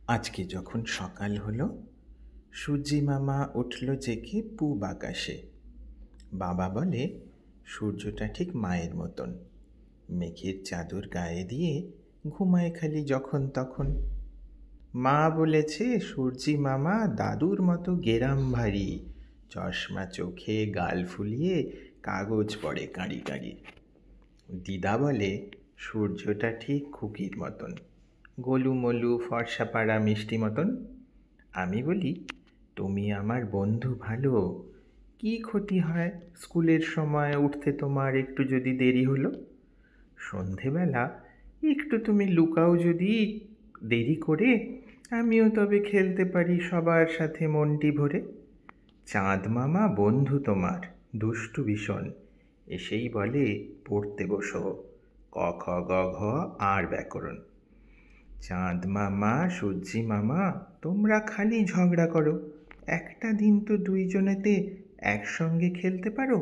আজকে যখন সকাল হলো, সূর্যি মামা উঠল জেগে পূব আকাশে। বাবা বলে সূর্যটা ঠিক মায়ের মতন, মেঘের চাদর গায়ে দিয়ে ঘুমায় খালি যখন তখন। মা বলেছে সূর্যি মামা দাদুর মতো গেরাম ভারী, চশমা চোখে, গাল ফুলিয়ে কাগজ পড়ে কাঁড়ি কাঁড়ি। দিদা বলে সূর্যটা ঠিক খুকির মতন, গোলুমলু, ফর্সা পাড়া, মিষ্টি মতন। আমি বলি তুমি আমার বন্ধু ভালো, কি ক্ষতি হয় স্কুলের সময় উঠতে তোমার একটু যদি দেরি হলো? সন্ধেবেলা একটু তুমি লুকাও যদি দেরি করে, আমিও তবে খেলতে পারি সবার সাথে মনটি ভরে। চাঁদ মামা বন্ধু তোমার, দুষ্টু ভীষণ, এসেই বলে পড়তে বসো, ক খ গ ঘ আর ব্যাকরণ। চাঁদ মামা, সূর্যি মামা, তোমরা খালি ঝগড়া করো, একটা দিন তো দুইজনেতে একসঙ্গে খেলতে পারো।